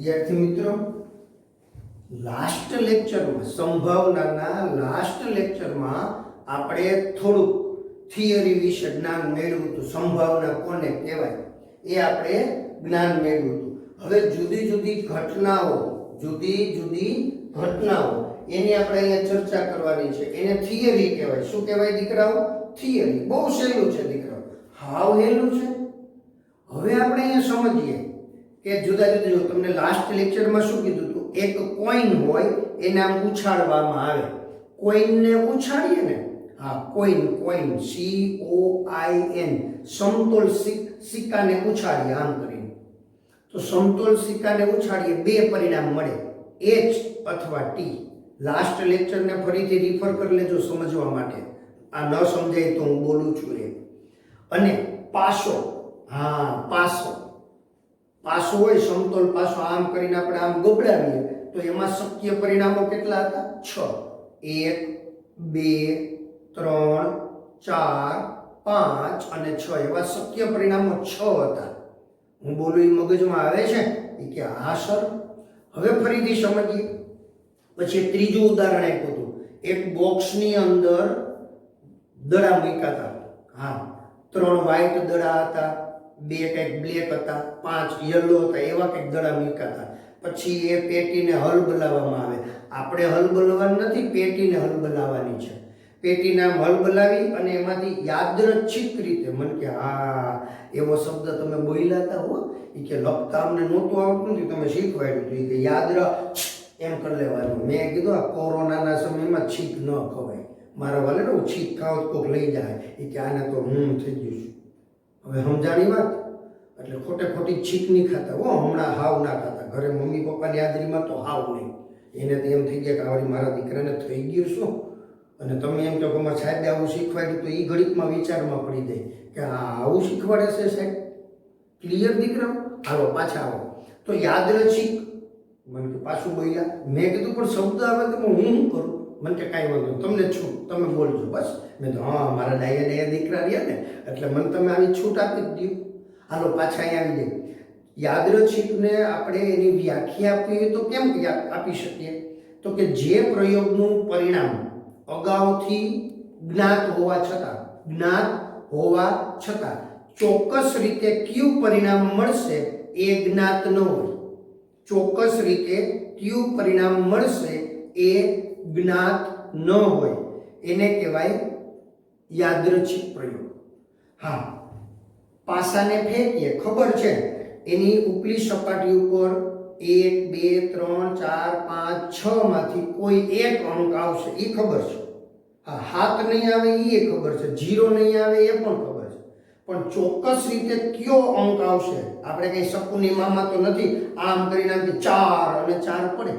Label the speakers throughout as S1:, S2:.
S1: વિદ્યાર્થી મિત્રો, લાસ્ટ લેક્ચરમાં સંભાવનાના લાસ્ટ લેક્ચરમાં આપણે થોડુંક થિયરી વિશે જ્ઞાન મેળવ્યું હતું. સંભાવના કોને કહેવાય એ આપણે જ્ઞાન મેળવ્યું હતું. હવે જુદી જુદી ઘટનાઓ એની આપણે અહીંયા ચર્ચા કરવાની છે. એને થિયરી કહેવાય. શું કહેવાય દીકરાઓ? થિયરી. બહુ સહેલું છે દીકરાઓ, હાવ સહેલું છે. હવે આપણે અહીંયા સમજીએ કે જુદા જુદા, તમને લાસ્ટ લેક્ચરમાં શું કીધું હતું? એક કોઈન હોય એને આમ ઉછાળવામાં આવે. કોઈનને ઉછાળીએ ને, હા કોઈન COIN, સમતોલ સિક્કાને ઉછાળીએ આમ કરીને, તો સમતોલ સિક્કાને ઉછાળીએ બે પરિણામ મળે, H અથવા T. લાસ્ટ લેક્ચરને ફરીથી રિફર કરી લેજો સમજવા માટે. આ ન સમજાય તો હું બોલું છું એ. અને પાસો, હા પાસો હોય, સમતોલ પાસો આમ કરીને આપણે આમ ગબડાવીએ તો એમાં શક્ય પરિણામો કેટલા હતા? 6. 1 2 3 4 5 અને 6 એવા શક્ય પરિણામો 6 હતા. હું બોલું એ મગજમાં આવે છે એ કે હા સર. હવે ફરીથી સમજીએ. પછી ત્રીજું ઉદાહરણ આપ્યું હતું. એક બોક્સની અંદર દડા મૂક્યા હતા. હા, 3 વ્હાઈટ દડા હતા, 2 કંઈક બ્લેક હતા, 5 યલો હતા, એવા કંઈક દડા મૂક્યા હતા. પછી એ પેટીને હલબલાવવામાં આવે. આપણે હલબલાવવાની નથી, પેટીને હલબલાવવાની છે. પેટીને આમ હલબલાવી અને એમાંથી યાદૃચ્છિક રીતે, મને કે હા એવો શબ્દ તમે બોલ્યા હતા હો, એ કે લખતા અમને નહોતું આવડતું ને તમે શીખવાડ્યું હતું, એ કે યાદ એમ કરી લેવાનું. મેં કીધું આ કોરોનાના સમયમાં છીક ન ખવાય. મારા વાલે હું છીક ખાવ તો કોઈક લઈ જાય, એ કે આને તો હું થઈ ગયું છું. હવે સમજાણી વાત? એટલે ખોટે ખોટી છીક નહીં ખાતા હો, હમણાં હાવ ના ખાતા. ઘરે મમ્મી પપ્પાની હાજરીમાં તો હાવ નહીં. એને તો એમ થઈ ગયા કે આવડી મારા દીકરાને થઈ ગયું શું. અને તમે એમ કહો કે અમારા સાહેબે આવું શીખવાડ્યું, તો એ ઘડીકમાં વિચારમાં પડી જાય કે આ આવું શીખવાડે છે સાહેબ. ક્લિયર દીકરાઓ? હાલો પાછા આવો. તો યાદૃચ્છિક, મને કે પાછું બોલ્યા. મેં કીધું પણ શબ્દ આવે તો હું શું કરું? મને કે કાંઈ વાંધો તમને છૂટ, તમે બોલજો બસ. મેં તો હા મારા ડાયા દીકરા રહ્યા ને એટલે મને તમે આવી છૂટ આપી જ દો. હાલો પાછા અહીંયા આવી જાય. યાદૃચ્છિકને આપણે એની વ્યાખ્યા આપવી તો કેમ આપી શકીએ? તો કે જે પ્રયોગનું પરિણામ અગાઉથી જ્ઞાત હોવા છતાં ચોક્કસ રીતે કયું પરિણામ મળશે એ જ્ઞાત ન હોય. ચોક્કસ રીતે કયું પરિણામ મળશે એ જ્ઞાત ન હોય, એને કહેવાય યાદૃચ્છિક પ્રયોગ. હા, પાસાને ફેંકીએ, ખબર છે એની ઉપલી સપાટી ઉપર 1 2 3 4 5 6 માંથી કોઈ એક અંક આવશે, એ ખબર છે. હા, હાથ નહીં આવે એ ખબર છે, 0 નહીં આવે એ પણ ખબર છે. પણ ચોક્કસ રીતે કયો અંક આવશે આપણે કઈ શકુની મામા તો નથી. આમ કરીને આમ 4 અને 4 પડે,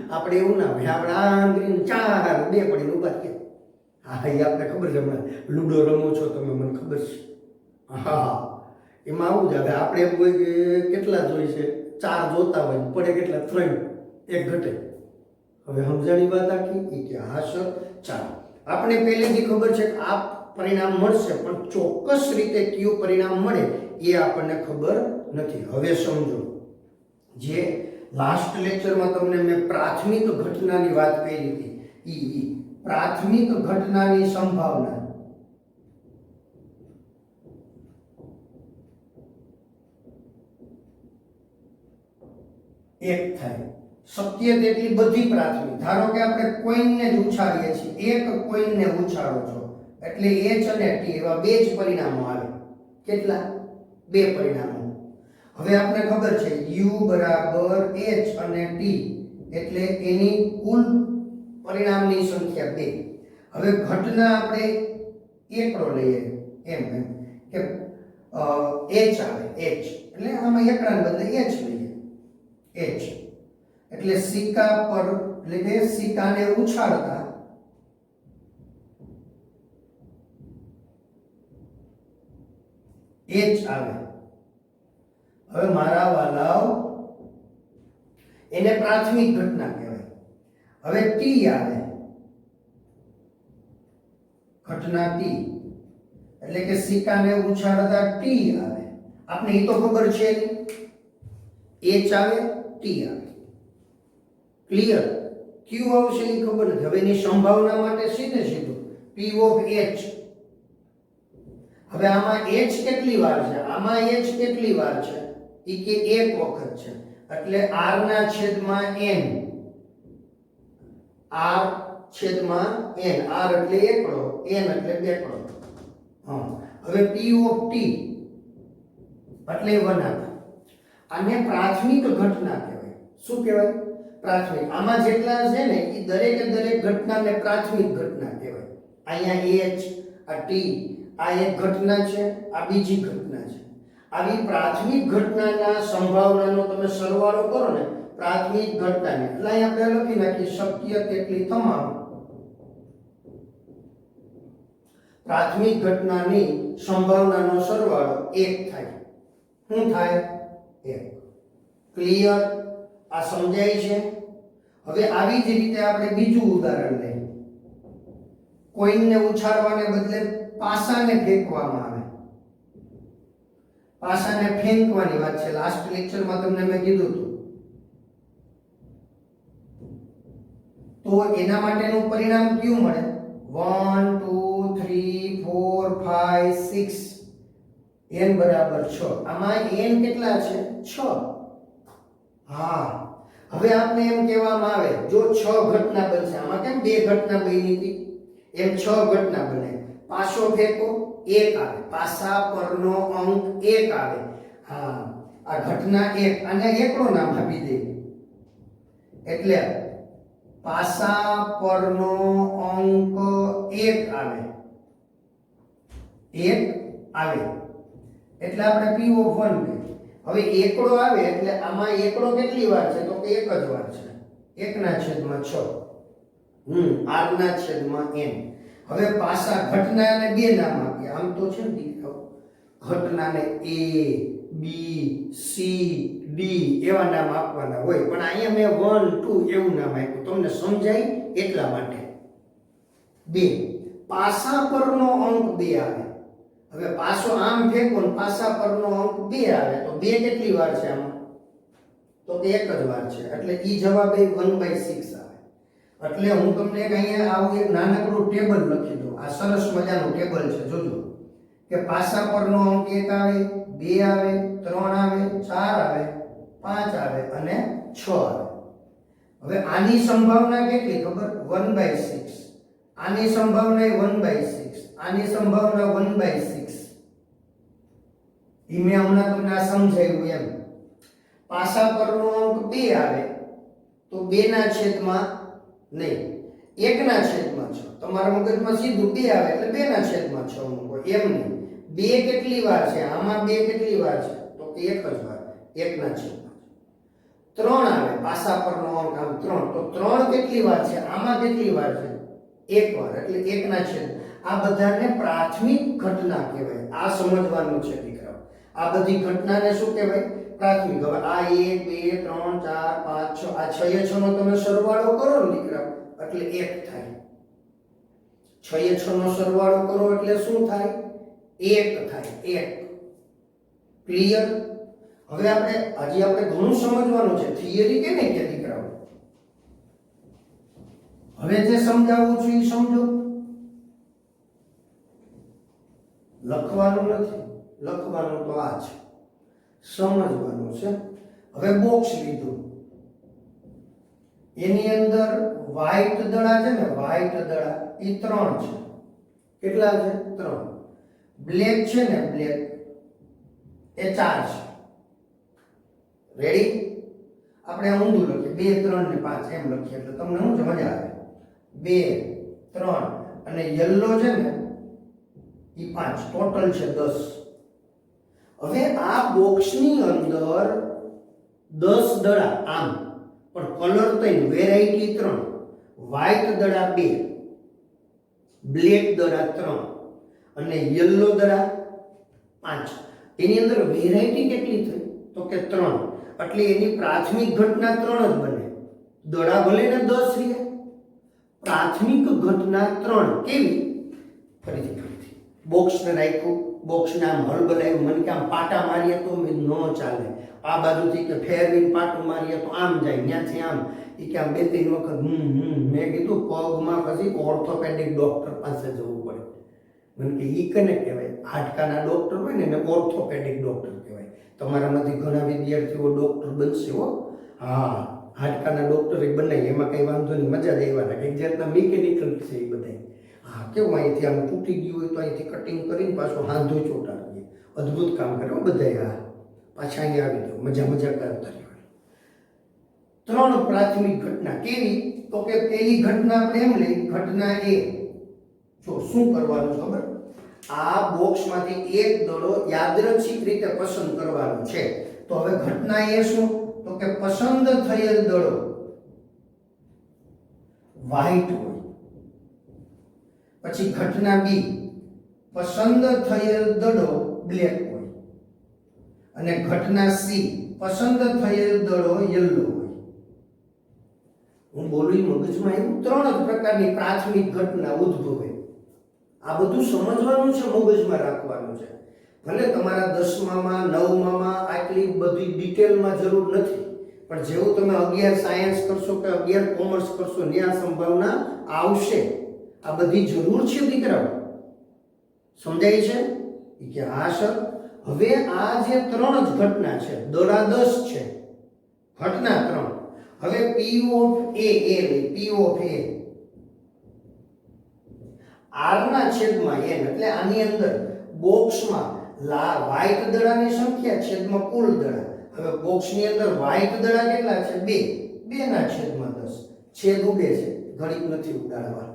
S1: આપણે એવું ના હોય. આપણે આમ કરીને 4 2 પડીને ઉભા થયા. હા, એ આપણે ખબર છે. હમણાં લૂડો રમો છો તમે, મને ખબર છે. હા, એમાં આવું જ. હવે આપણે એમ કોઈ કેટલા જોઈ છે, 4 જોતા હોય, પડે કેટલા? 3, 1 ઘટે. હવે સમજાણી વાત આખી એ કે હા સર. ચાલો, આપણે પહેલેથી ખબર છે કે આ પરિણામ મળશે, પણ ચોક્કસ રીતે કયું પરિણામ મળે એ આપણને ખબર નથી. હવે સમજો, જે લાસ્ટ લેક્ચરમાં તમને મેં પ્રાથમિક ઘટનાની વાત કરી હતી, ઈ પ્રાથમિક ઘટનાની સંભાવના એક થાય. શક્ય તેટલી બધી પ્રાથમિક. ધારો કે આપણે કોઈનને જ ઉછાળીએ છીએ, એક કોઈનને ઉછાળો છો એટલે H અને T એવા બે જ પરિણામો આવે. કેટલા? બે પરિણામો. હવે આપણે ખબર છે U બરાબર H અને T એટલે એની કુલ પરિણામની સંખ્યા 2. હવે ઘટના આપણે એકડો લઈએ એમ કે H આવે, H એટલે આમાં એકડાને બદલે H લઈએ. H એટલે સિક્કા પર, એટલે કે સિક્કાને ઉછાળતા H આવે. હવે મારા વાલાઓ, એને પ્રાથમિક ઘટના કહેવાય. હવે T આવે, ઘટના T એટલે કે સિક્કાને ઉછાળતા T આવે. આપણે એ તો ખબર છે. H આવે, ટી આવે. ક્લિયર? ક્યુ આવશે એ ખબર નથી. હવે એની સંભાવના માટે સીધે સીધું પી ઓફ એચ. હવે આમાં એચ કેટલી વાર છે? આમાં એચ કેટલી વાર છે? ઈ કે એક વખત છે. એટલે r ના છેદમાં n. r છેદમાં n. r એટલે એકડો, n એટલે બેકડો. હા. હવે p ઓફ t એટલે 1 આવે. આને પ્રાથમિક ઘટના કહેવાય. શું કહેવાય? પ્રાથમિક. આમાં જેટલા છે ને એ દરેકે દરેક ઘટનાને પ્રાથમિક ઘટના કહેવાય. અહીંયા h, આ t, આ એક ઘટના છે, આ બીજી ઘટના છે. આવી પ્રાથમિક ઘટનાના સંભાવનાનો તમે સરવાળો કરો ને, પ્રાથમિક ઘટનાને, એટલે અહીંયા આપણે લખી નાખીએ શક્ય તેટલી તમામ પ્રાથમિક ઘટનાની સંભાવનાનો સરવાળો 1 થાય. શું થાય? 1. ક્લિયર? આ સમજાય છે? હવે આવી જ રીતે આપણે બીજું ઉદાહરણ લઈએ. કોઈનને ઉછાળવાને બદલે પાસાને ફેંકવામાં આવે. પાસાને ફેંકવાની વાત છે. લાસ્ટ લેક્ચરમાં તમને મેં કીધું હતું. તો એના માટેનું પરિણામ કયું મળે? 1 2 3 4 5 6 n બરાબર 6. આમાં n કેટલા છે? 6. હા. હવે આપણે એમ કહેવામાં આવે જો 6 ઘટના બનશે. આમાં કેમ 2 ઘટના બની હતી? એમ 6 ઘટના બને. પાસો ફેંકો 1 આવે. પાસા પરનો અંક 1 આવે. હા, આ ઘટના 1. આને એકડો નામ આપી દે. એટલે પાસા પરનો અંક 1 આવે. 1 આવે. એટલે આપણે p of 1 કહીએ. હવે એકડો આવે એટલે આમાં એકડો કેટલી વાર છે? તો કે એક જ વાર છે. 1/6. r ના છેદમાં n. હવે પાસા ઘટનાને 2 નામ આપીએ. આમ તો છે ને દીકરાઓ, ઘટનાને a, b, c, d એવા નામ આપવાના હોય, પણ અહીંયા મેં 1 2 એવું નામ આપ્યું તમને સમજાય એટલા માટે. 2 પાસા પરનો અંક 2 આવે. હવે પાસો આમ ફેંકો ને પાસા પરનો અંક 2 આવે તો 2 કેટલી વાર છે આમાં? તો કે એક જ વાર છે. એટલે ઈ જવાબ એ 1/6 આવે. એટલે હું તમને એક અહીંયા આવું એક નાનકડું ટેબલ લખી દઉં. આ સરસ મજાનું ટેબલ છે, જોજો. કે પાસા પરનો અંક 1 આવે, 2 આવે, 3 આવે, 4 આવે, 5 આવે અને 6 આવે. હવે આની સંભાવના કેટલી ખબર? 1/6. આની સંભાવના 1/6. આની સંભાવના 1/6. ઈ મેં હમણાં તમને આ સમજાવ્યું એમ. પાસા પરનો અંક 2 આવે તો 2 ના છેદમાં નહીં, 1 ના છેદમાં 6. તમારા મગજમાં સીધું 2 આવે એટલે 2 ના છેદમાં 6 મૂકો. એમ નહીં. 2 કેટલી વાર છે? આમાં 2 કેટલી વાર છે? તો કે એક જ વાર, 1 ના છેદમાં 3 આવે. પાસા પરનો અંક આમ 3 તો 3 કેટલી વાર છે? આમાં કેટલી વાર છે? 1 વાર, એટલે 1 ના છેદ. આ બધાને પ્રાથમિક ઘટના કહેવાય. આ સમજવાનું છે દીકરાઓ. આ બધી ઘટનાને શું કહેવાય? પ્રાથમિક. હવે આ 1 2 3 4 5 6 આ 6 એ 6 નો તમે સરવાળો કરો ને દીકરાઓ એટલે 1 થાય. 6 એ 6 નો સરવાળો કરો એટલે શું થાય? 1 થાય. 1. ક્લિયર? હવે આપણે ઘણું સમજવાનું છે. થિયરી કે નહીં કે દીકરાઓ? હવે જે સમજાવું છું એ સમજો. લખવાનું નથી, લખવાનું તો આ છે, સમજવાનું છે. હવે બોક્સ લીધું, એની અંદર વ્હાઈટ દડા છે ને, વ્હાઈટ દડા એ 3 છે. કેટલા છે? 3. બ્લેક છે ને, બ્લેક એ 4 છે. રેડી? આપણે ઊંધું લખીએ 2 3 ને 5 એમ લખીએ એટલે તમને શું છે? મજા આવે. 2 3 અને યલો છે ને એ 5, ટોટલ છે 10. હવે આ બોક્સની અંદર 10 દડા આમ, પણ કલર તો વેરાયટી 3. વ્હાઈટ દડા 2, બ્લેક દડા 3 અને યલો દડા 5. એની અંદર વેરાયટી કેટલી થઈ? તો કે 3. એટલે એની પ્રાથમિક ઘટના 3 જ બને. દડા ભલે ને 10 રહ્યા, પ્રાથમિક ઘટના 3. કેવી? ફરીથી બોક્સને રાખ્યું, બોક્સને આમ હલબલાવ્યું, મને કે આમ પાટા મારીએ તો ન ચાલે, આ બાજુથી કે ફેરવીને પાટું મારીએ તો આમ જાય, ત્યાંથી આમ. એ કે આમ 2-3 વખત મેં કીધું પગમાં પછી ઓર્થોપેડિક ડૉક્ટર પાસે જવું પડે. મને કે ઈ કને કહેવાય, હાડકાના ડૉક્ટર હોય ને એને ઓર્થોપેડિક ડૉક્ટર કહેવાય. તમારામાંથી ઘણા વિદ્યાર્થીઓ ડૉક્ટર બનશે હો. હા, હાડકાના ડૉક્ટર એ બનાવી, એમાં કંઈ વાંધો નહીં, મજા જ આવ્યા રાખે. એક જાતના મિકેનિકલ છે એ બધા. હા, કેવું અહીંથી આમ તૂટી ગયું હોય તો અહીંથી કટિંગ કરીને પાછું હાંધો ચોંટાડીએ, અદ્ભુત કામ કરે હો બધા. હા, પાછા અહીંયા આવી દો, મજા કરતા રહેવા. 3 પ્રાથમિક ઘટના કેવી? તો કે પહેલી ઘટના આપણે એમ લઈ, ઘટના એ. જો શું કરવાનું ખબર? આ બોક્સમાંથી એક દડો યાદચ્છિક રીતે પસંદ કરવાનો છે. તો હવે ઘટના એ શું? તો કે પસંદ થયેલ દડો વ્હાઈટ હોય. પછી ઘટના બી, પસંદ થયેલ દડો બ્લેક હોય. અને ઘટના સી, પસંદ થયેલ દડો યલો હોય. હું બોલું મગજમાં એવું 3 જ પ્રકારની પ્રાથમિક ઘટના ઉદ્ભવે. આ બધું સમજવાનું છે, મગજમાં રાખવાનું છે. ભલે તમારા 10મામાં 9મામાં આટલી બધી ડિટેલમાં જરૂર નથી, પણ જેવું તમે 11 સાયન્સ કરશો કે 11 કોમર્સ કરશો ત્યાં સંભાવના આવશે. આ બધી જરૂર છે દીકરાઓ. સમજાય છે કે હા સર? હવે આ જે 3 જ ઘટના છે, દડા 10 છે, ઘટના 3. હવે P of A P of A R ના છેદમાં n, એટલે આની અંદર બોક્સમાં વ્હાઈટ દડાની સંખ્યા છેદમાં કુલ દડા. હવે બોક્સની અંદર વ્હાઈટ દડા કેટલા છે? 2 ના છેદમાં 10. છેદ ઉડે છે, ઘડીક નથી ઉડાડવા.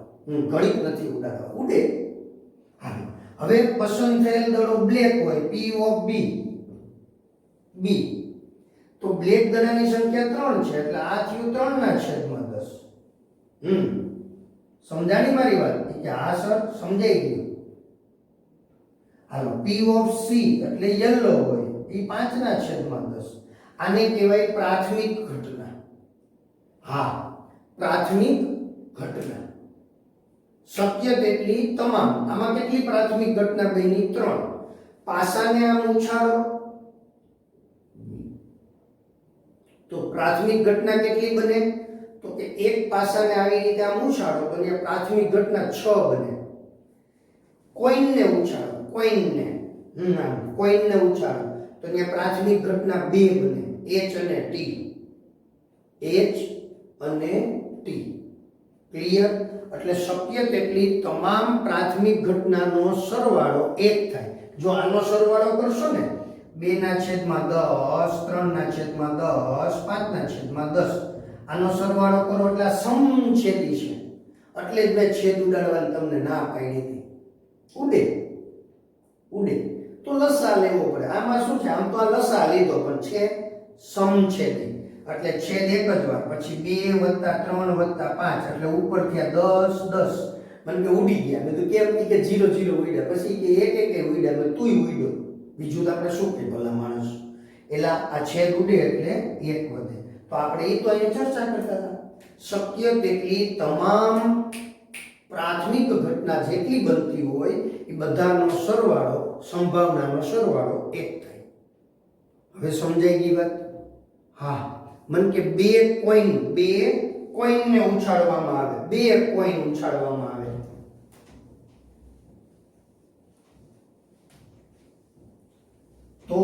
S1: ઘડીક નથી ઉડાડવા, ઉડે. હા, હવે પસંદ થયેલ દડો બ્લેક હોય, P ઓફ B. તો બ્લેક દડાની સંખ્યા 3 છે, એટલે આ થયું 3 ના છેદમાં 10. સમજાણી મારી વાત? કે હા સર, સમજાઈ ગયું. હાલો, P ઓફ C એટલે યલો હોય, એ 5 ના છેદમાં 10. આને કહેવાય પ્રાથમિક ઘટના. હા, પ્રાથમિક ઘટના. શક્ય તેટલી તમામ. આમાં કેટલી પ્રાથમિક ઘટના બની? 3. પાસાને આમ ઉછાળો તો પ્રાથમિક ઘટના કેટલી બને? તો કે એક પાસાને આવી રીતે આમ ઉછાળો તો અહીંયા પ્રાથમિક ઘટના 6 બને. કોઈનને ઉછાળો, કોઈનને ઉછાળો તો અહીંયા પ્રાથમિક ઘટના 2 બને, H અને T. H અને T. ક્લિયર? એટલે શક્ય તેટલી તમામ પ્રાથમિક ઘટનાનો સરવાળો 1 થાય. જો આનો સરવાળો કરશો ને, 2 ના છેદમાં 10, 3 ના છેદમાં 10, 5 ના છેદમાં 10, આનો સરવાળો કરો એટલે આ સમછેદી છે. એટલે જ મેં છેદ ઉડાડવાની તમને ના પાડી હતી. ઉડે તો લસા લેવો પડે. આમાં શું છે? આમ તો આ લસા લીધો, પણ છે સમછેદી, એટલે છેદ એક જ વાર. પછી 2 + 3 + 5 એટલે ઉપરથી આ 10. મને કે ઉડી ગયા. મેં તો કેમ કે 0 0 ઉડ્યા. પછી કે 1 ઉડ્યા. મેં તુંય ઉડ્યો. બીજું તો આપણે શું કે ભલા માણસ. એલા આ છેદ ઉડે એટલે 1 વધે. તો આપણે એ તો અહીંયા ચર્ચા કરતા હતા. શક્ય તેટલી તમામ પ્રાથમિક ઘટના જેટલી બનતી હોય એ બધાનો સરવાળો, સંભાવનાનો સરવાળો 1 થાય. હવે સમજાઈ ગઈ વાત? હા. મન કે 2 કોઈનને ઉછાળવામાં આવે. 2 કોઈન ઉછાળવામાં આવે. તો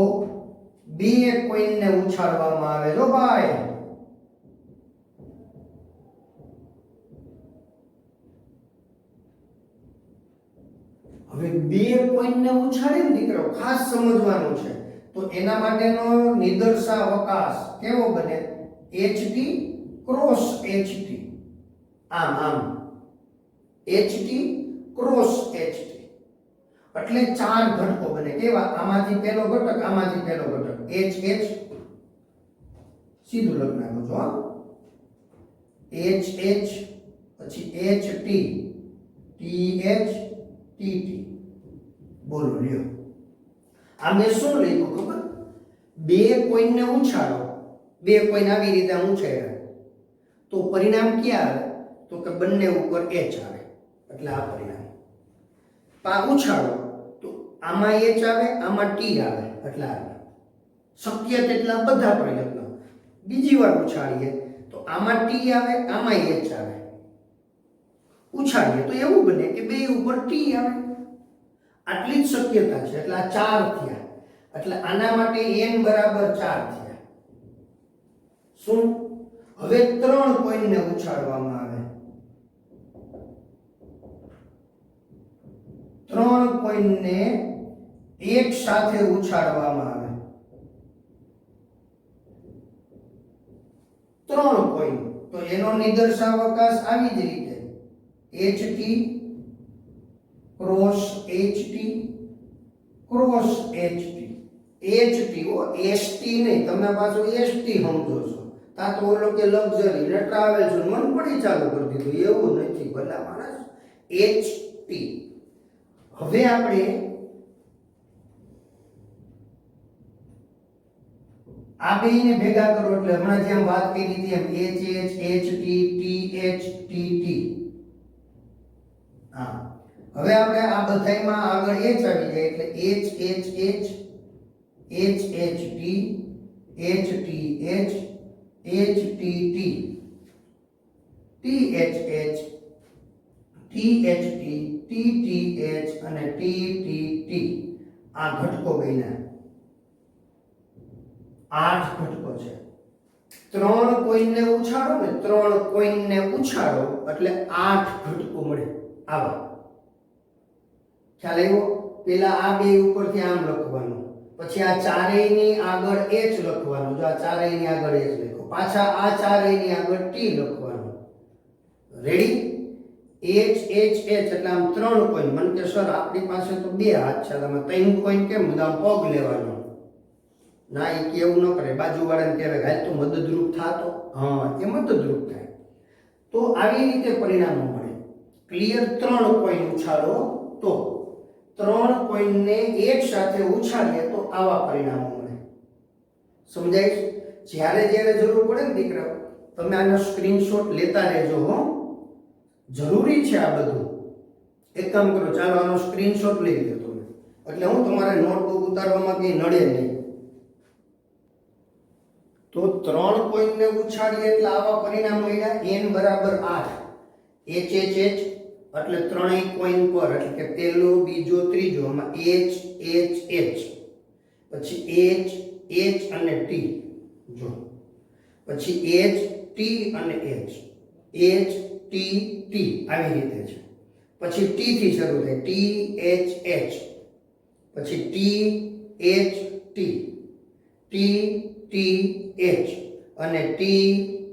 S1: 2 કોઈનને ઉછાળવામાં આવે. જો ભાઈ, હવે 2 કોઈનને ઉછાળે ને દીકરો, ખાસ સમજવાનું છે. તો એના માટેનો નિદર્શાવકાશ કેવો બને? HT cross HT. આમ HT ક્રોસ HT. એટલે 4 ઘટકો બને. કેવા? આમાંથી પહેલો ઘટક, આમાંથી પહેલો ઘટક, H સીધું લખી નાખો છો. H પછી HT, TH, TT. બોલો લ્યો. આ મેં શું લખ્યું ખબર? 2 કોઈનને ઉછાળો, 2 કોઈન આવી રીતે ઉછાળ્યા તો પરિણામ ક્યાં આવે? તો કે બંને ઉપર H આવે. એટલે આ પરિણામ. ઉછાળો તો આમાં h આવે, આમાં t આવે, એટલે આવે શક્ય તેટલા બધા પ્રયત્નો બીજી વાર ઉછાળીએ તો આમાં t આવે, આમાં h આવે, ઉછાળીએ તો એવું બને કે બે ઉપર t આવે. આટલી જ શક્યતા છે. એટલે આ 4 થયા. એટલે આના માટે n બરાબર 4 થયા. શું? હવે 3 કોઈનને ઉછાળવામાં આવે. 3 કોઈનને એક સાથે ઉછાળવામાં આવે. 3 કોઈન તો એનો નિદર્શાવકાશ આવી જ રીતે ht cross ht cross ht. ht ઓ st નહીં, તમે પાછું st સમજો છો. તા તો ઓલો કે લક્ઝરી ને ટ્રાવેલ્સ મન પડી ચાલુ કરી દીધું, એવું નથી ભલા માણસ. ht. હવે આપણે આ બેયને ભેગા કરો એટલે હમણાં જેમ વાત કરી હતી એમ hh ht th tt. હા, હવે આપણે આ બધાયમાં આગળ h આવી જાય એટલે h h h h h t h t h h t t t h h t h t t t h અને t t t. આ ઘટકો બન્યા. 8 ઘટકો છે. 3 કોઈનને ઉછાળો ને 3 કોઈનને ઉછાળો એટલે 8 ઘટકો મળે. આવા ખ્યાલ આવ્યો? પેલા આ બે ઉપરથી આમ લખવાનું, પછી આ ચારેયની આગળ h લખવાનું. જો આ ચારેયની આગળ h લખો, પાછા આ ચારેયની આગળ t લખવાનું. રેડી? h h h એટલે આમ 3 કોઈન. મન કે સર આપણી પાસે તો 2 હાથ છે, તમે 3 કોઈન કેમ? બધા પગ લેવાનો. ના, એ કેવું ન કરે. બાજુવાળાને કહેવાય હાલ તું મદદરૂપ થાતો. હા, એ મદદરૂપ થાય. તો આવી રીતે પરિણામો મળે. ક્લિયર? 3 કોઈન ઉછાળો તો 3 કોઈનને એક સાથે ઉછાળીએ તો આવા પરિણામો મળે. સમજાય? જ્યારે જ્યારે જરૂર પડે ને દીકરાઓ, તમે આનો સ્ક્રીનશોટ લેતા રહેજો. હો, જરૂરી છે આ બધું. એક કામ કરો, ચાલો આનો સ્ક્રીનશોટ લઈ લો તમે, એટલે હું તમારે નોટબુક ઉતારવામાં કંઈ નડે નહીં. તો 3 કોઈનને ઉછાળીએ એટલે આવા પરિણામ મળ્યા. n બરાબર 8 h h h એટલે ત્રણેય કોઈન પર, એટલે કે પહેલો, બીજો, ત્રીજો, આમાં h h h, પછી h h અને t. જો પછી h t અને h, h t t આવી રીતે છે. પછી t થી શરૂ થાય t h h, પછી t h t, t t h અને t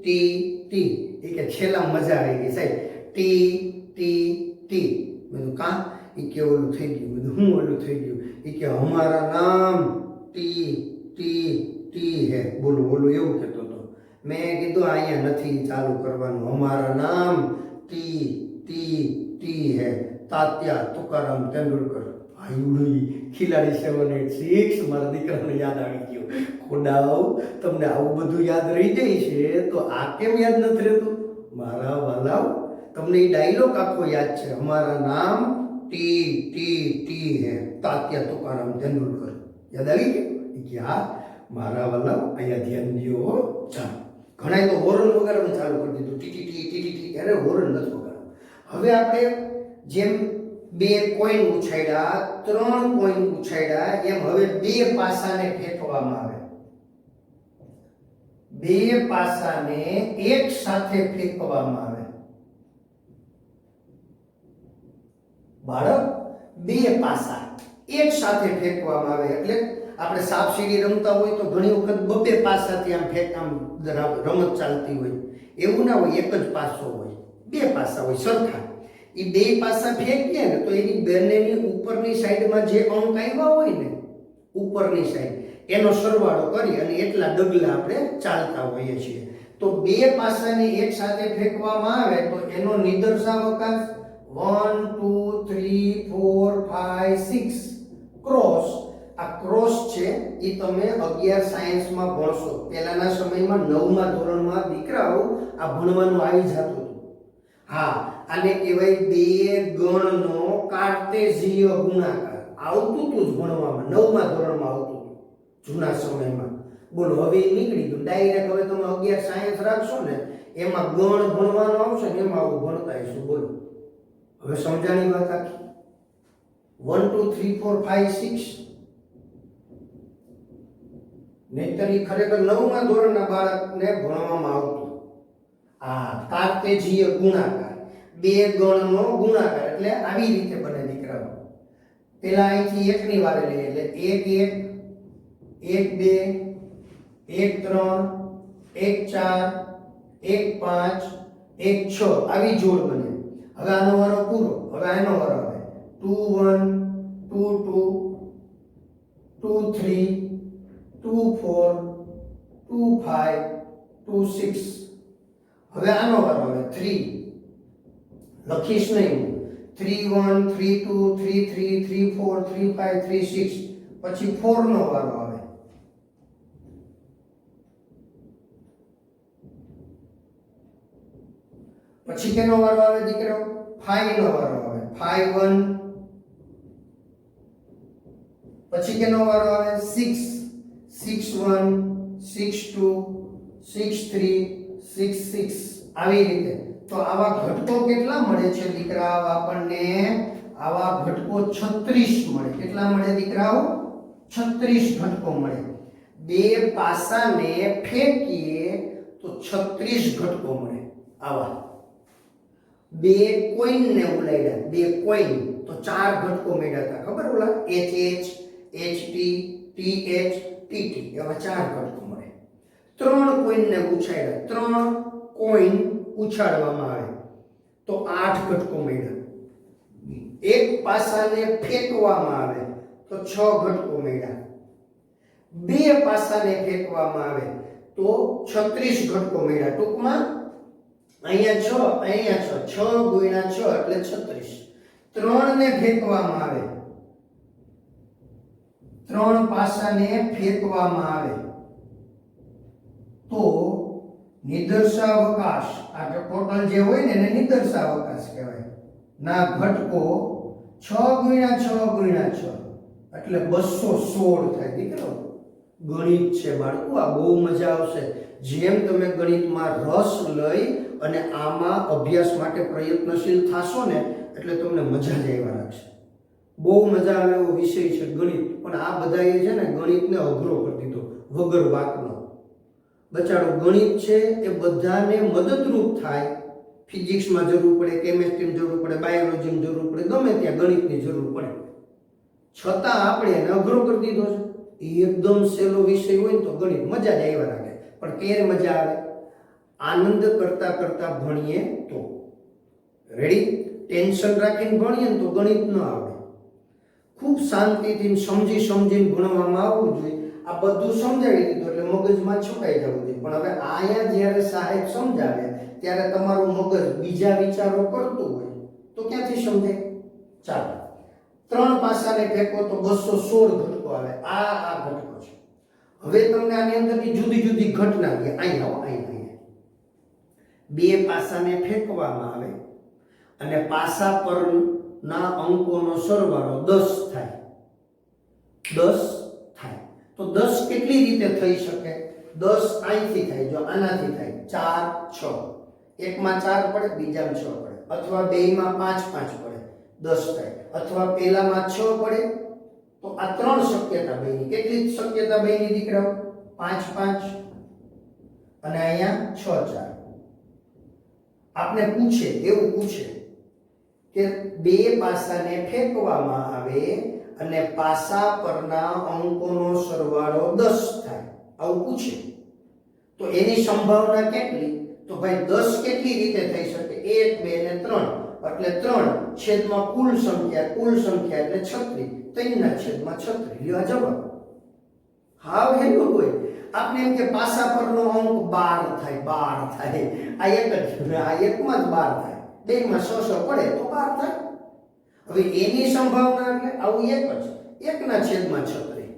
S1: t t. એ કે છેલ્લા મજા આવી ગઈ સાહેબ. t t t બધું કા એ કે ઓલું થઈ ગયું, બધું હું ઓલું થઈ ગયું. એ કે હમારા નામ ટી ટી ટી હે. બોલો બોલું એવું કહેતો હતો. મેં કીધું અહીંયા નથી ચાલુ કરવાનું. હમારા નામ ટી ટી ટી હે. તાત્યા તુકારામ તેંડુલકર. ભાઈ ખિલાડી 786 મારા દીકરાને યાદ આવી ગયું. ખોડાવ, તમને આવું બધું યાદ રહી જાય છે તો આ કેમ યાદ નથી રહેતું? મારા વાલાવ, તમને એ ડાયલોગ આખો યાદ છે. હમારા નામ ટી ટી ટી હે. તાત્યા તુકારામ તેંડુલકર. યાદ આવી ગયું? કે હા મારા વાલાવ, અહીંયા ધ્યાન દો. ચાલો, ઘણા તો હોરન વગાડવાનું ચાલુ કરી દીધું. T T T T T. અરે હોરન નથી વગાડવાનું. હવે આપણે જેમ 2 કોઈન ઉછાળ્યા, 3 કોઈન ઉછાળ્યા, એમ હવે 2 પાસાને ફેંકવામાં આવે. 2 પાસાને એક સાથે ફેંકવામાં આવે. બાળક, 2 પાસા એક સાથે ફેંકવામાં આવે. એટલે આપણે સાપસીડી રમતા હોય તો ઘણી વખત 2 પાસાથી આમ રમત ચાલતી હોય. એવું ના હોય, એક જ પાસો હોય. 2 પાસા હોય સરખા. એ 2 પાસા ફેંકીએ ને તો એની બંનેની ઉપરની સાઈડમાં જે અંક આવ્યા હોય ને, ઉપરની સાઈડ, એનો સરવાળો કરી અને એટલા ડગલા આપણે ચાલતા હોઈએ છીએ. તો 2 પાસાને એક સાથે ફેંકવામાં આવે તો એનો નિદર્શાવકાશ 1 2 3 4 5 6 ક્રોસ. આ ક્રોસ છે એ તમે 11 સાયન્સમાં ભણશો. પહેલાના સમયમાં 9મા ધોરણમાં દીકરાઓ આ ભણવાનું આવી જતું હતું. હા, આને કહેવાય 2 ગણનો કાર્ટેશિય ગુણાકાર. આવતું તું જ ભણવામાં, 9મા ધોરણમાં આવતું હતું જૂના સમયમાં. બોલો હવે એ નીકળી ગયું ડાયરેક્ટ. હવે તમે 11 સાયન્સ રાખશો ને એમાં ગણ ભણવાનો આવશે ને એમાં આવું ભણતા હશું. બોલો હવે સમજાણી વાત આખી. 1 2 3 4 5 6 નહીતર ખરેખર 9મા ધોરણના બાળકને ભણવામાં આવતું. આ કાર્તેજીય ગુણાકાર, બે ગણનો ગુણાકાર એટલે આવી રીતે બને દીકરાઓ. પેલા અહીંથી 1 ની વારે લઈએ એટલે 1 1 1 2 1 3 1 4 1 5 1 6 આવી જોડ બને. હવે આનો વારો પૂરો. હવે આનો વારો આવે 2 1 2 2 2 3 2 4 2 5 2 6. હવે આનો વારો આવે 3. લખીશ નહીં હું. 3 1 3 2 3 3 3 4 3 5 3 6. પછી 4 નો વારો આવે. પછી કેનો વારો આવે દીકરાઓ? 5 નો વારો આવે. 5 1. પછી કેનો વારો આવે? 6 6 1 6 2 6 3 6 6 આવી રીતે. તો આવા ઘટકો કેટલા મળે છે દીકરા? આપણને આવા ઘટકો 36 મળે. કેટલા મળે દીકરાઓ? 36 ઘટકો મળે. બે પાસાને ફેંકીએ તો 36 ઘટકો મળે. આવા બે કોઈન ને ઉલાડ્યા, બે કોઈન તો 4 ઘટકો મળ્યા હતા. ખબર? ઓલા HH HT TH TT એવા 4 ઘટકો મળે. 3 કોઈન ને ઉછાળ્યા, 3 કોઈન ઉછાળવામાં આવે તો 8 ઘટકો મળ્યા. એક પાસાને ફેંકવામાં આવે તો 6 ઘટકો મળ્યા. બે પાસાને ફેંકવામાં આવે તો 36 ઘટકો મળ્યા. ટૂંકમાં અહીંયા 6 અહીંયા 6 6 ગુણ્યા 6 એટલે 36. 3 ને ફેંકવામાં આવે, 3 પાસાને ફેંકવામાં આવે તો નિદર્શાવકાશ, આ ટોટલ જે હોય ને એને નિદર્શાવકાશ કહેવાય. ના ઘટકો 6 ગુણ્યા 6 ગુણ્યા 6 એટલે 216 થાય. દીકરો ગણિત છે બાળકો, આ બહુ મજા આવશે. જેમ તમે ગણિતમાં રસ લઈ અને આમાં અભ્યાસ માટે પ્રયત્નશીલ થાશો ને એટલે તમને મજા જ આવ્યા રાખશે. બહુ મજા આવે એવો વિષય છે ગણિત. પણ આ બધાએ છે ને ગણિતને અઘરો કરી દીધો વગર વાતનો. બચાડો ગણિત છે એ બધાને મદદરૂપ થાય. ફિઝિક્સમાં જરૂર પડે, કેમેસ્ટ્રીમાં જરૂર પડે, બાયોલોજીમાં જરૂર પડે, ગમે ત્યાં ગણિતની જરૂર પડે. છતાં આપણે એને અઘરો કરી દીધો છે. એકદમ સહેલો વિષય હોય ને તો ગણિત મજા જ આવ્યા રાખે. પણ કેર મજા આવે? આનંદ કરતા કરતા ભણીએ તો. રેડી? ટેન્શન રાખીને ભણીએ ને તો ગણિત ન આવડે. ખૂબ શાંતિથી સમજી સમજીને ભણવામાં આવવું જોઈએ. આ બધું સમજાવી દીધું એટલે મગજમાં છુપાઈ જવું જોઈએ. પણ હવે અહીંયા જ્યારે સાહેબ સમજાવે ત્યારે તમારું મગજ બીજા વિચારો કરતું હોય તો ક્યાંથી સમજે? ચાલો, 3 પાસાને ફેંકો તો 216 ઘટકો આવે. આ ઘટકો છે. હવે તમને આની અંદરની જુદી જુદી ઘટના છે. અહીંયા બે પાસાને ફેંકવામાં આવે અને પાસા પરના અંકોનો સરવાળો 10 થાય. 10 થાય તો 10 કેટલી રીતે થઈ શકે? 10 અહીંથી થાય. જો આનાથી થાય 4 6. એકમાં 4 પડે, બીજામાં 6 પડે, અથવા બેયમાં 5 5 પડે, 10 થાય. અથવા પેલામાં 6 પડે તો આ 3 શક્યતા બની. કેટલી શક્યતા બની દીકરાઓ? 5 5 અને અહીંયા 6 4. આપને પૂછે, એવું પૂછે કે બે પાસાને ફેંકવામાં આવે અને પાસા પરના અંકોનો સરવાળો 10 થાય. આવું પૂછે તો એની સંભાવના કેટલી? તો ભાઈ 10 કેટલી રીતે થઈ શકે? 1 2 ને 3 એટલે 3 છેદમાં કુલ સંખ્યા એટલે 36. 3 ના છેદમાં 36. લ્યો આ જવાબ. હાવ હેલો હોય. આપણે એમ કે પાસા પરનો અંક 12 થાય, 12 થાય. આ એક જ, આ એકમાં જ 12 થાય. બેમાં 6 પડે તો 12 થાય. હવે એની સંભાવના એટલે આવું એક જ, 1 ના છેદમાં 36.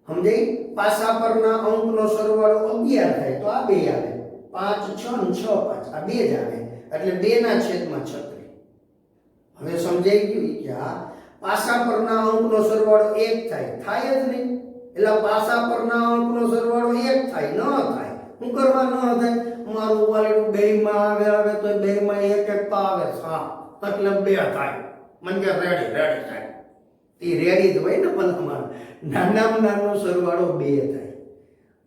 S1: સમજાઈ? પાસા પરના અંકનો સરવાળો 11 થાય તો આ બે આવે. 5 6 અને 6 5 આ બે જ આવે એટલે 2 ના છેદમાં 36. હવે સમજાઈ ગયું કે આ પાસા પરના અંકનો સરવાળો 1 થાય જ નહીં. એટલે પાસા પરના અંકનો સરવાળો 1 થાય ન થાય. શું કરવા ન થાય? મારું વાલીનું બેયમાં આવે તો બેયમાં એક તો આવે 7 એટલે 2 થાય. મને કે રેડી થાય. તે રેડી જ હોય ને, પણ અમારો નાનામાં નાનો સરવાળો 2 થાય.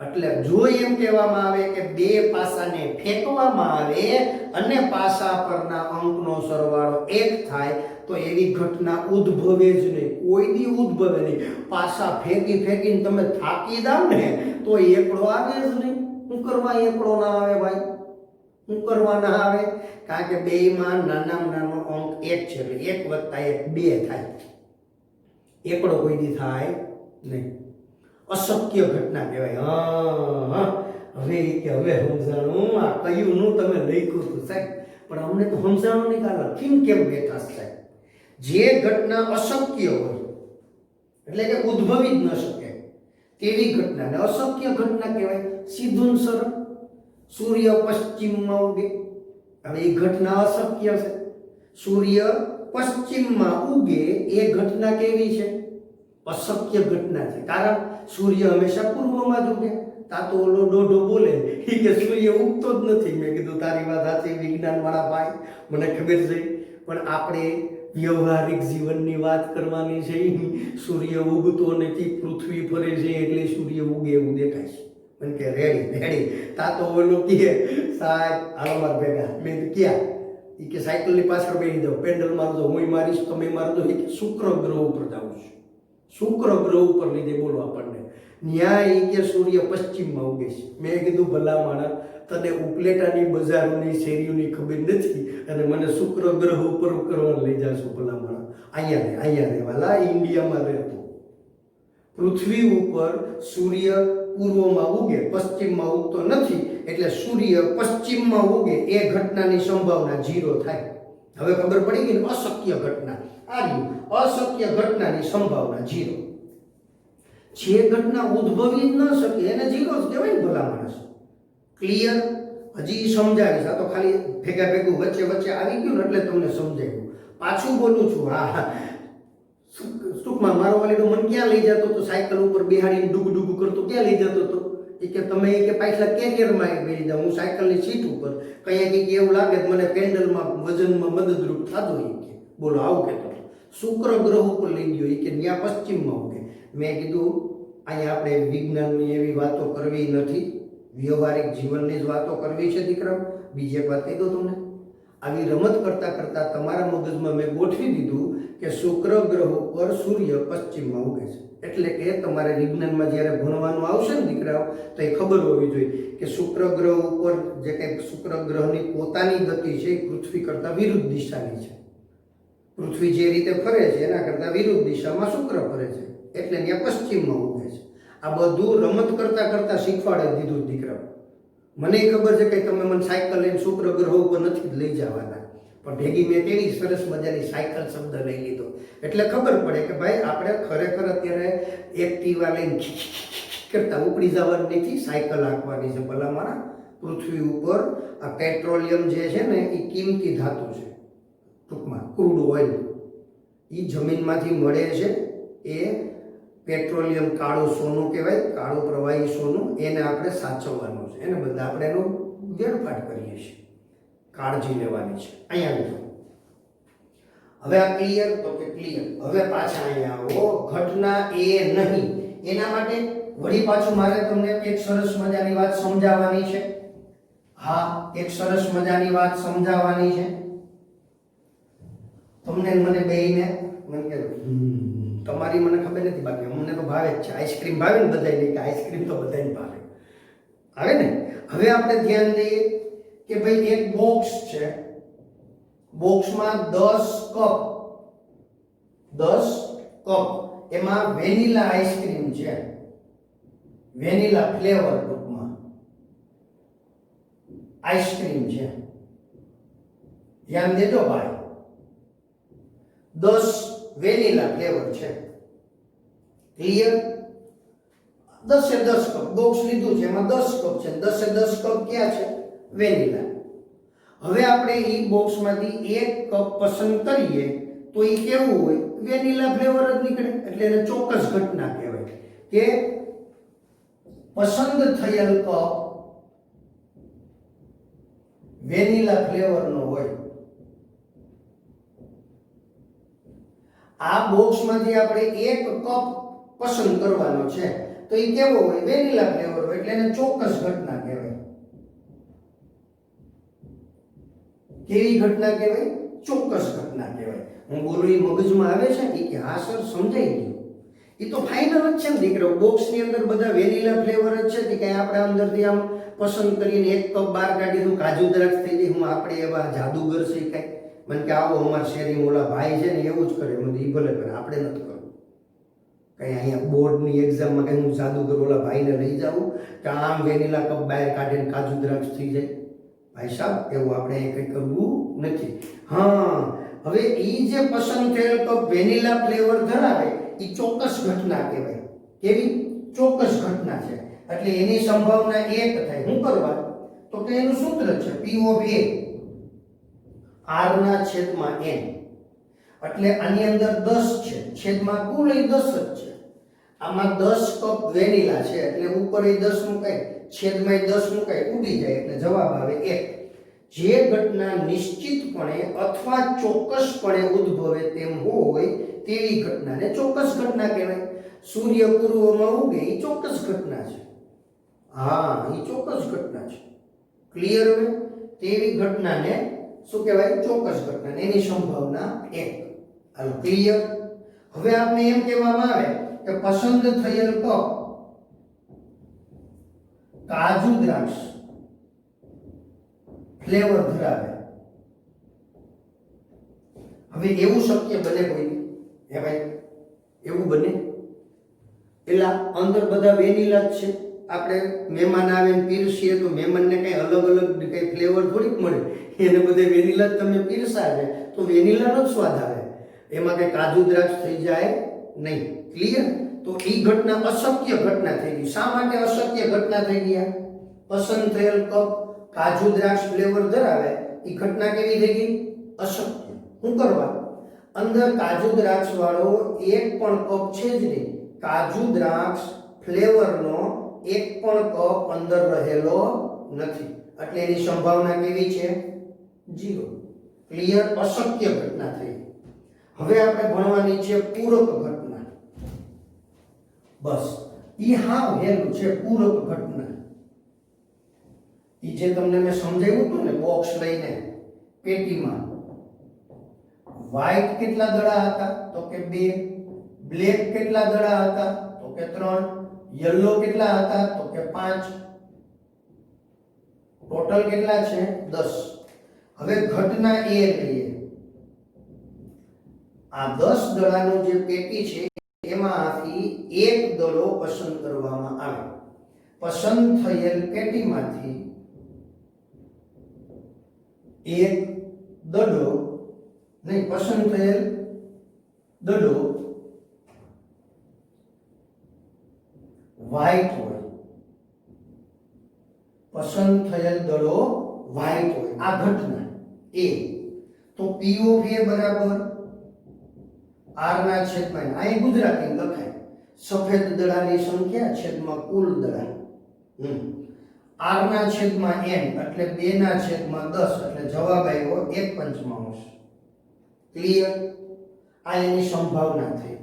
S1: એટલે જો એમ કહેવામાં આવે કે બે પાસાને ફેંકવામાં આવે અને પાસા પરના અંકનો સરવાળો 1 થાય તો એવી ઘટના ઉદ્ભવે જ નહીં. કોઈ દી ઉદ્ભવે નહીં. પાસા ફેંકીને તમે થાકી જાવ ને તો એકડો આવે જ નહીં. શું કરવા એકડો ના આવે ભાઈ? શું કરવા ના આવે? કારણ કે બેયમાં નાનામાં નાનો અંક 1 છે, એટલે 1 + 1 2 થાય. એકડો કોઈ દી થાય નહીં. અશક્ય ઘટના કહેવાય. હવે સમજાણું. આ કયું નું તમે લખ્યું હતું સાહેબ, પણ અમને તો સમજાણું નહીં. કાલ લખીને કેમ બેઠા સાહેબ? જે ઘટના અશક્ય હોય એટલે કે ઉદ્ભવી જ ન શકે તેવી ઘટનાને અશક્ય ઘટના કહેવાય. સીધું ને સરળ. સૂર્ય પશ્ચિમમાં ઉગે. હવે એ ઘટના અશક્ય છે. સૂર્ય પશ્ચિમમાં ઉગે એ ઘટના કેવી છે? અશક્ય ઘટના છે. કારણ સૂર્ય હંમેશા પૂર્વમાં જ ઉગે. તા તો ઓલો ડોઢો બોલે કે સૂર્ય ઉગતો જ નથી. મેં કીધું તારી વાત સાચી વિજ્ઞાન વાળા ભાઈ, મને ખબર છે, પણ આપણે વ્યવહારિક જીવનની વાત કરવાની છે. સૂર્ય ઉગતો નથી, પૃથ્વી ફરે છે એટલે સૂર્ય ઉગે એવું દેખાય છે. મને કે રેડી. તા તો ઓલો કહે સાહેબ હાલો માર ભેગા. મેં ક્યાં? એ કે સાયકલની પાછળ બેસી જાઓ, પેન્ડલ મારજો, હું મારીશ, તમે મારજો. એ કે શુક્ર ગ્રહ ઉપર જાઉં છું. શુક્ર ગ્રહ ઉપર લીધે બોલો આપણને ન્યાય કે સૂર્ય પશ્ચિમમાં ઉગે છે. મેં કીધું ભલા માણસ, તને ઉપલેટાની બજારોની શેરીઓની ખબર નથી અને મને શુક્ર ગ્રહ ઉપર કરવા લઈ જાશો? ભલા માણસ અહીંયા રહેવાલા ઇન્ડિયામાં રહેતો. પૃથ્વી ઉપર સૂર્ય પૂર્વમાં ઉગે, પશ્ચિમમાં ઉગતો નથી. એટલે સૂર્ય પશ્ચિમમાં ઉગે એ ઘટનાની સંભાવના 0 થાય. હવે ખબર પડી ગઈ ને? અશક્ય ઘટના. અશક્ય ઘટનાની સંભાવના 0. જે ઘટના ઉદ્ભવી જ ન શકે એને 0 જ કહેવાય ને ભલા માણસ. ક્લિયર? હજી સમજાવીશ. આ તો ખાલી ભેગું વચ્ચે આવી ગયું ને એટલે તમને સમજાવ્યું. પાછું બોલું છું. ટૂંકમાં મારો વાલીનો મન ક્યાં લઈ જતો હતો? સાયકલ ઉપર બેહાડીને ડૂગ કરતો ક્યાં લઈ જતો હતો? એ કે તમે પાછલા કેરિયરમાં બેસી જાઓ, હું સાયકલની સીટ ઉપર. કંઈક એવું લાગે મને પેન્ડલમાં વજનમાં મદદરૂપ થતો. એ કે બોલો આવું કહેતો. શુક્ર ગ્રહ ઉપર લઈ ગયો. એ કે ત્યાં પશ્ચિમમાં ઉગે. મેં કીધું અહીંયા આપણે વિજ્ઞાનની એવી વાતો કરવી નથી, વ્યવહારિક જીવનની જ વાતો કરવી છે દીકરા. બીજી એક વાત કહી દઉં તમને. આવી રમત કરતાં તમારા મગજમાં મેં ગોઠવી દીધું કે શુક્ર ગ્રહ ઉપર સૂર્ય પશ્ચિમમાં ઉગે છે. એટલે કે તમારે વિજ્ઞાનમાં જ્યારે ભણવાનું આવશે ને દીકરાઓ, તો એ ખબર હોવી જોઈએ કે શુક્ર ગ્રહ ઉપર જે કંઈક શુક્ર ગ્રહની પોતાની ગતિ છે એ પૃથ્વી કરતાં વિરુદ્ધ દિશાની છે. પૃથ્વી જે રીતે ફરે છે એના કરતાં વિરુદ્ધ દિશામાં શુક્ર ફરે છે, એટલે ત્યાં પશ્ચિમમાં ઉગે છે. આ બધું રમત કરતાં શીખવાડી દીધું દીકરાઓ. મને ખબર છે કે તમે મને સાયકલ લઈને શુક્ર ગ્રહ ઉપર નથી લઈ જવાના, પણ ભેગી મેં કેવી સરસ મજાની સાયકલ શબ્દ લઈ લીધો એટલે ખબર પડે કે ભાઈ આપણે ખરેખર અત્યારે એક્ટિવા લઈને કરતા ઉપડી જવાની નથી, સાયકલ હાંકવાની છે. ભલા મારા પૃથ્વી ઉપર આ પેટ્રોલિયમ જે છે ને એ કિંમતી ધાતુ છે. ટૂંકમાં ક્રૂડ ઓઇલ એ જમીનમાંથી મળે છે. એ પેટ્રોલિયમ કાળું સોનું કહેવાય, કાળું પ્રવાહી સોનું. એને આપણે સાચવવાનું છે, એને બદલે આપણે એનો વેડફાટ કરીએ છીએ. કાળજી લેવાની છે. અહીંયા લીધો. હવે આ ક્લિયર? તો કે ક્લિયર. હવે પાછા અહીંયા આવો. ઘટના એ નહીં એના માટે વળી પાછું મારે તમને એક સરસ મજાની વાત સમજાવવાની છે. એક સરસ મજાની વાત સમજાવવાની છે તમને. મને બેયને મને કે તમારી મને ખબર નથી, બાકી અમને તો ભાવે જ છે. આઈસ્ક્રીમ ભાવે ને બધાને, કે આઈસ્ક્રીમ તો બધાને ભાવે આવે ને. હવે આપણે ધ્યાન દઈએ કે ભાઈ એક બોક્સ છે, બોક્સમાં 10 કપ એમાં વેનીલા આઈસ્ક્રીમ છે, વેનીલા ફ્લેવર ટૂંકમાં આઈસ્ક્રીમ છે. ધ્યાન દેજો ભાઈ, 10 વેનીલા ફ્લેવર છે. ક્લિયર? 10 કપ બોક્સ લીધું છે, એમાં 10 કપ છે. 10 કપ ક્યાં છે? વેનીલા. હવે આપણે એ બોક્સમાંથી 1 કપ પસંદ કરીએ તો એ કેવું હોય? વેનીલા ફ્લેવર જ નીકળે. એટલે એને ચોક્કસ ઘટના કહેવાય કે પસંદ થયેલ કપ વેનીલા ફ્લેવરનો હોય. આ બોક્સમાંથી આપણે એક કપ પસંદ કરવાનો છે, તો એ કેવો હોય? વેનીલા ફ્લેવર હોય. એટલે એને ચોક્કસ ઘટના કહેવાય. કેવી ઘટના કહેવાય? ચોક્કસ ઘટના કહેવાય. હું બોલું એ મગજમાં આવે છે કે હા સર સમજાઈ ગયું. એ તો ફાઇનલ જ છે ને દીકરો. બોક્સની અંદર બધા વેનીલા ફ્લેવર જ છે કે કઈ આપણે અંદરથી આમ પસંદ કરીને એક કપ બહાર કાઢી દઉં, કાજુ દ્રાક્ષ થઈ જાય. હું આપણે એવા જાદુગર છે કઈ? મને કે આવો અમારા શેરી ઓલા ભાઈ છે ને એવું જ કરે. મને એ ભલે કરે, આપણે નથી કરવું. કઈ અહીંયા બોર્ડની એક્ઝામમાં કઈ હું જાદુગર ઓલા ભાઈને લઈ જાઉં કે આમ વેનીલા કપ બહાર કાઢીને કાજુ દ્રાક્ષ થઈ જાય? ભાઈ સાહેબ, એવું આપણે કંઈ કરવું નથી. હા, હવે એ જે પસંદ થયેલ કપ વેનીલા ફ્લેવર ધરાવે એ ચોક્કસ ઘટના કહેવાય. કેવી? ચોક્કસ ઘટના છે. એટલે એની સંભાવના 1 થાય. શું કરવા? તો કે એનું સૂત્ર છે P of A R/n. એટલે આની અંદર 10 છે, છેદમાં કુલ એ 10 જ છે. આમાં 10 કપ વેનીલા છે એટલે ઉપર એ 10 મુકાય, છેદમાં 10 મુકાય, ઉડી જાય એટલે જવાબ આવે 1. જે ઘટના નિશ્ચિતપણે અથવા ચોક્કસપણે ઉદ્ભવે તેમ હોય તેવી ઘટનાને ચોક્કસ ઘટના કહેવાય. સૂર્ય પૂર્વમાં ઉગે એ ચોક્કસ ઘટના છે. હા, એ ચોક્કસ ઘટના છે. ક્લિયર હવે? તેવી ઘટનાને શું કહેવાય? ચોક્કસ ઘટના. એની સંભાવના 1. હાલો, ક્લિયર? હવે આપણે એમ કહેવામાં આવે કે પસંદ થયેલ કપ કાજુ દ્રાક્ષ ફ્લેવર ધરાવે. હવે એવું શક્ય બને કોઈ? હે ભાઈ, એવું બને? એટલે અંદર બધા વેનીલા જ છે. આપણે મહેમાન આવે ને પીરસીએ તો મહેમાનને કઈ અલગ અલગ કઈ ફ્લેવર થોડીક મળે. એને બધે વેનીલા જ તમે પીરસાવે તો વેનીલાનો જ સ્વાદ આવે. એમાં કઈ કાજુ દ્રાક્ષ થઈ જાય નહીં. ક્લિયર? તો એ ઘટના અશક્ય ઘટના થઈ ગઈ. શા માટે અશક્ય ઘટના થઈ ગયા? પસંદ થયેલ કપ કાજુ દ્રાક્ષ ફ્લેવર ધરાવે એ ઘટના કેવી થઈ ગઈ? અશક્ય. શું કરવા? અંદર કાજુ દ્રાક્ષ વાળો એક પણ કપ છે જ નહીં. કાજુ દ્રાક્ષ ફ્લેવરનો એક પણ કપ અંદર રહેલો નથી. એટલે એની સંભાવના કેવી છે? 0. ક્લિયર? અશક્ય ઘટના થઈ. હવે આપણે ભણવાની છે પૂરક ઘટના. બસ ઈ હાવ હેલું છે. પૂરક ઘટના ઈ જે તમને મેં સમજાવ્યું હતું ને, બોક્સ લઈને પેટીમાં વ્હાઈટ કેટલા દડા હતા? તો કે 2. બ્લેક કેટલા દડા હતા? તો કે 3. યલો કેટલા હતા? તો કે 5. ટોટલ કેટલા છે? 10. હવે ઘટના A લઈએ. આ 10 દડાનો જે પેટી છે એમાંથી એક દડો પસંદ કરવામાં આવે. પસંદ થયેલ પેટીમાંથી એક દડો નહીં, પસંદ થયેલ દડો વ્હાઈટ હોય. પસંદ થયેલ દડો વ્હાઈટ હોય. આ ઘટના A. તો P of A બરાબર R/n. અહીં ગુજરાતી લખાય સફેદ દડાની સંખ્યા છેદમાં કુલ દડા. R/n એટલે 2/10 એટલે જવાબ આવ્યો 1/5. ક્લિયર? આ એની સંભાવના થઈ.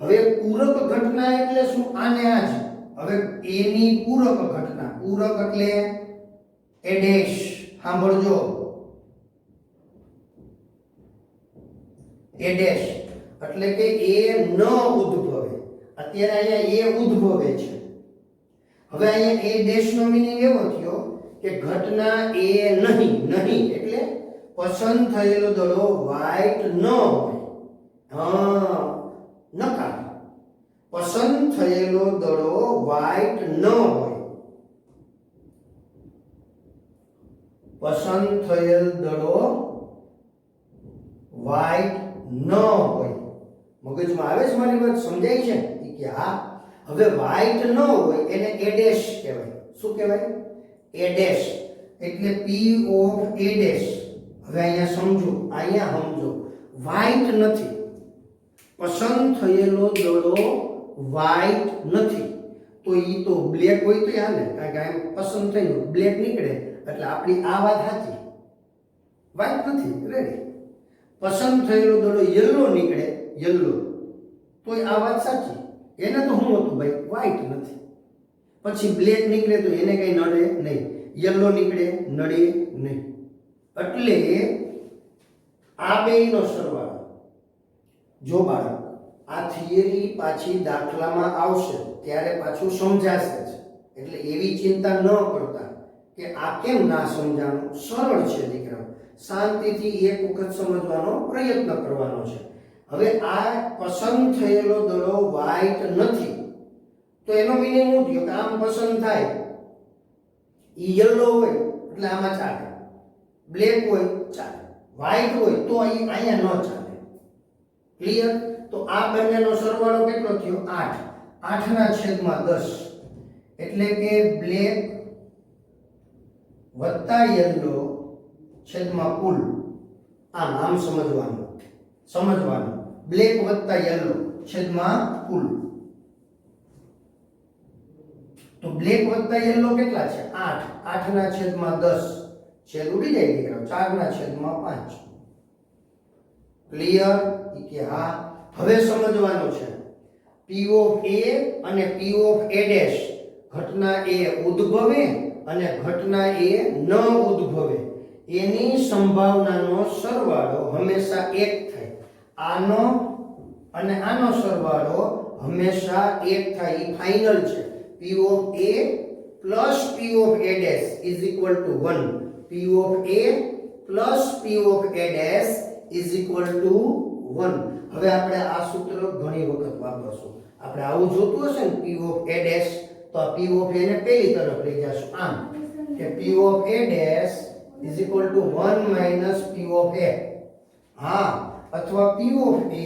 S1: હવે પૂરક ઘટના એટલે શું? આને આ છે. હવે એની પૂરક ઘટના. પૂરક એટલે A ડેશ. સાંભળજો, A ડેશ એટલે કે એ ન ઉદ્ભવે. અત્યારે અહીંયા એ ઉદ્ભવે છે. હવે અહીંયા A ડેશ નો મીનિંગ એવો થયો કે ઘટના એ નહીં એટલે પસંદ થયેલો દડો વ્હાઈટ ન હોય. હા, નકાર. પસંદ થયેલો દડો વ્હાઈટ ન હોય. પસંદ થયેલ દડો વ્હાઈટ ન હોય. મગજમાં આવે છે મારી વાત? સમજાય છે કે હા? હવે વ્હાઈટ ન હોય એને A ડેશ કહેવાય. શું કહેવાય? A ડેશ એટલે P of A ડેશ. હવે અહીંયા સમજો, અહીંયા સમજો. વ્હાઈટ નથી. પસંદ થયેલો દડો વ્હાઈટ નથી. તો ઈ તો બ્લેક હોય તો હાલે, કારણ કે આમ પસંદ થયેલો બ્લેક નીકળે એટલે આપણી આ વાત સાચી. વ્હાઈટ નથી, રેડી. પસંદ થયેલો દડો યલો નીકળે, યલો, તો આ વાત સાચી. એને તો શું હતું ભાઈ, વ્હાઈટ નથી. પછી બ્લેક નીકળે તો એને કઈ નડે નહીં, યલો નીકળે નડે નહીં. એટલે આ બેયનો સરવાળો. જો બાળક આ થિયરી પાછી દાખલામાં આવશે ત્યારે પાછું સમજાશે જ, એટલે એવી ચિંતા ન કરતા કે આ કેમ ના સમજાણું. સરળ છે દીકરા, શાંતિથી એક વખત સમજવાનો પ્રયત્ન કરવાનો છે. હવે આ પસંદ થયેલો દડો વ્હાઈટ નથી, તો એનો મિનિંગ શું થયો કે આમ પસંદ થાય ઈ યલો હોય એટલે આમાં ચાલે, બ્લેક હોય ચાલે, વ્હાઈટ હોય તો અહીંયા ન ચાલે. ક્લિયર? તો આ બંનેનો સરવાળો કેટલો થયો? 8. 8/10 એટલે કે બ્લેક વત્તા યલો છેદમાં કુલ. આમ સમજવાનું બ્લેક વત્તા યલો છેદમાં કુલ. તો બ્લેક વત્તા યલો કેટલા છે? 8. 8/10 છેદ ઉડી જાય દીકરા, 4/5. ક્લિયર? કે હા. હવે સમજવાનું છે P ઓફ A અને P ઓફ A ડેશ, ઘટના A ઉદ્ભવે અને ઘટના A ન ઉદ્ભવે એની સંભાવનાનો સરવાળો હંમેશા 1 થાય. આનો અને આનો સરવાળો હંમેશા 1 થાય. એ ફાઇનલ છે. P of A plus P of A dash is equal to 1. P of A plus P of A dash is equal to 1. હવે આપણે આ સૂત્ર ઘણી વખત વાપરશું. આપણે આવું જોતું હશે ને P ઓફ A ડેશ, તો આ P ઓફ A ને પેલી તરફ લઈ જશું આમ કે P of A dash is equal to 1 minus P of A. હા, અથવા P ઓફ A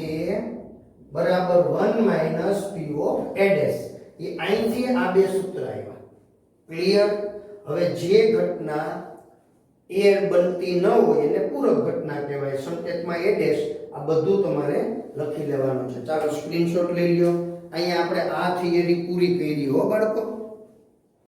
S1: બરાબર 1 minus P of A dash. એ અહીંથી આ બે સૂત્ર આવ્યા. ક્લિયર? હવે જે ઘટના A બનતી ન હોય એને પૂરક ઘટના કહેવાય. સંકેતમાં A ડેશ આ બધું તમારે લખી લેવાનું છે. ચાલો સ્ક્રીનશોટ લઈ લ્યો. અહીંયા આપણે આ થિયરી પૂરી કરી હો બાળકો.